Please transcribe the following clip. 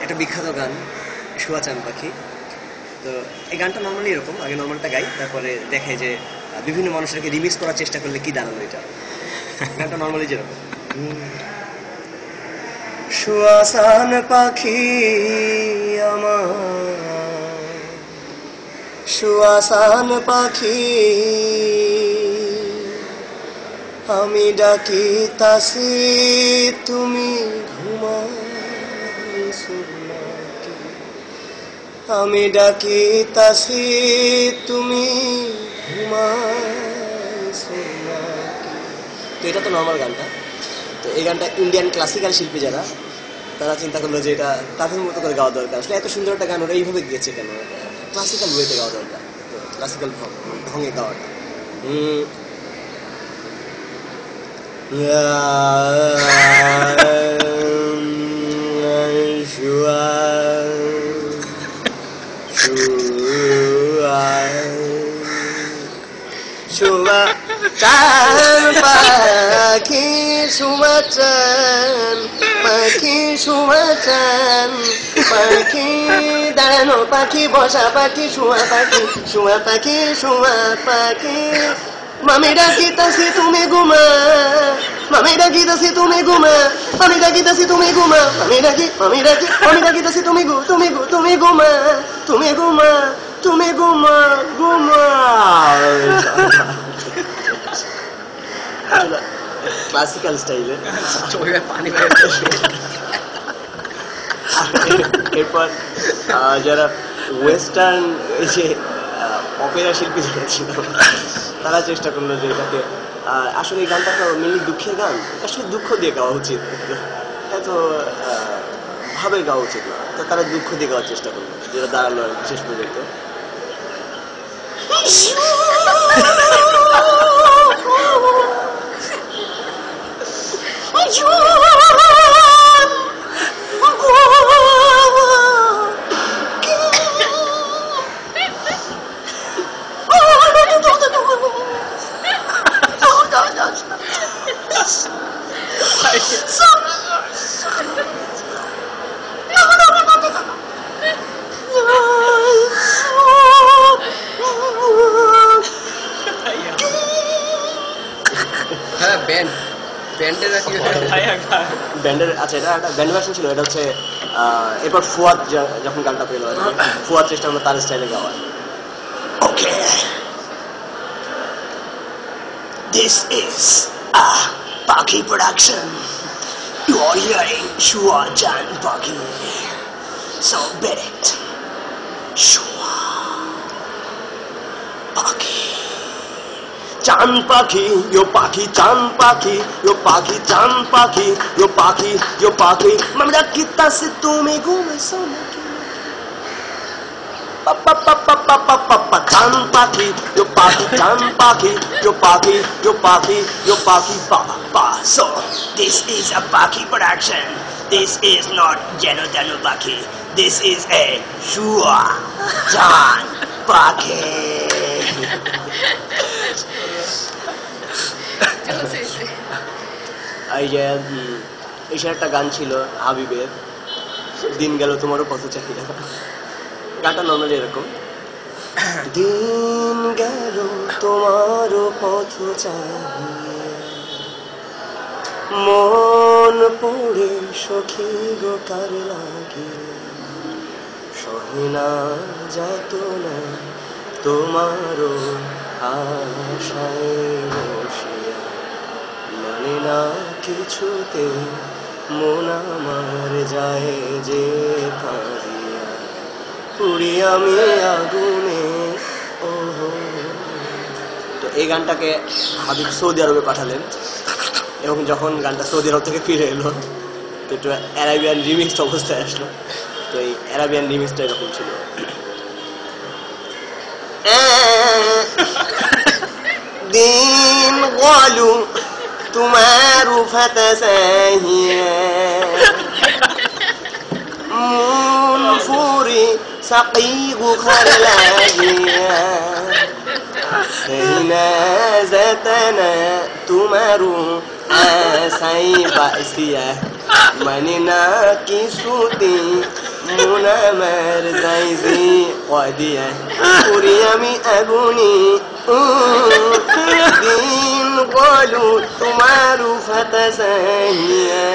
একটা বিখ্যাত গান শুয়া চান পাখি। তো এই গানটা নর্মালি এরকম, আগে নর্মালটা গাই, তারপরে দেখায় যে বিভিন্ন মানুষকে রিমিক্স করার চেষ্টা করলে কি দাঁড়ালো এটা। গানটা নর্মালি যেরকম, শুয়া চান পাখি আমার, শুয়া চান পাখি আমি ডাকিতাছি তুমি ঘুমাইছো নাকি, আমি ডাকিতাছি তুমি ঘুমাইছো নাকি। তো এটা তো নর্মাল গানটা। তো এই গানটা ইন্ডিয়ান ক্লাসিক্যাল শিল্পী যারা, তারা চিন্তা করলো যে এটা তাদের মতো করে গাওয়া দরকার। আসলে এত সুন্দর একটা গান ওরা এইভাবে গেছে কেন, ক্লাসিক্যাল ওয়েতে গাওয়া দরকার, তো ক্লাসিক্যাল ঢঙে গাওয়াটা। শুয়া চান পাখি, শুয়া চান পাখি, শুয়া চান পাখি, দাঁড়ানো পাখি, বসা পাখি, শুয়া পাখি, শুয়া পাখি, শুয়া পাখি মামি ডাকিতাছি তুমি ঘুমা, মামি ডাকিতাছি তুমি ঘুমা, আমি ডাকিতাছি তুমি ঘুমা, আমি ডাকি, আমি ডাকি, আমি ডাকিতাছি তুমি ঘু, তুমি ঘু, তুমি ঘুমা, তুমি ঘুমা, তুমি ঘুমা, ঘুমা। ক্লাসিক্যাল স্টাইলে এরপর যারা ওয়েস্টার্ন এই যে অপেরা শিল্পী যারা ছিল, তারা চেষ্টা করলো যে এটাকে, আসলে এই গানটা তো মেনলি দুঃখের গান, আসলে দুঃখ দিয়ে গাওয়া উচিত, এত ভাবে গাওয়া উচিত না। তো তারা দুঃখ দিয়ে গাওয়ার চেষ্টা করলো, যেটা দাঁড়ালো শেষ পর্যন্ত। ব্যান্ডের, আচ্ছা এটা একটা ব্যান্ড ভার্সন ছিল, এটা হচ্ছে এরপর ফুয়াদ যখন গানটা পেলো, ফুয়াদ চেষ্টা করলো তার স্টাইলে গাওয়া। ওকে, দিস ইজ পাখি প্রোডাকশন, ইউ আর হিয়ারিং শুয়া চান পাখি, সো বেট ইট, শুয়া পাখি চান পাখি, yo পাখি চান পাখি, yo পাখি চান পাখি, yo পাখি, yo পাখি মামি ডাকিতাছি তুমি ঘুমাইছো নাকি, পাপা পাপা পাপা পাপা চান পাখি, yo পাখি চান পাখি, yo পাখি, yo পাখি, yo পাখি পাপা। So this is a Pakhi production, this is not Jeno Jano Pakhi, this is a Shua Chan Pakhi। এই যে এসে একটা গান ছিল হাবিবের, দিন গেল তোমারও পথ চাহিদা। গানটা নর্মালি এরকম, দিন গেল তোমারও পথ চাহিদা, মন পড়ে সখী গো কার লাগে, সহিনা যাত না তোমারও আশায় বসিয়া, মানে না কিছুতে মন আমার যায় যে কাঁদিয়া, পুরি আমি আগুনে। ওহো, তো এই গানটাকে হাবিব সৌদি আরবে পাঠালেন, এবং যখন গানটা সৌদি আরব থেকে ফিরে এলো তো একটু অ্যারাবিয়ান রিমিক্স অবস্থায় আসলো। তো এই অ্যারাবিয়ান রিমিক্সটা এরকম ছিল, দিন গলু তোমার ফাতা সাহিয়া, মন ফুরি সাকিগু খারলাহিয়া, সহিনা জাতানা তোমারু আসাই বাসিয়া, মানে না কিছুতে মন আমার যাইবে কদিয়া পুরি আমি আগুনি দিন বলু তোমার ফাতা সাহিয়া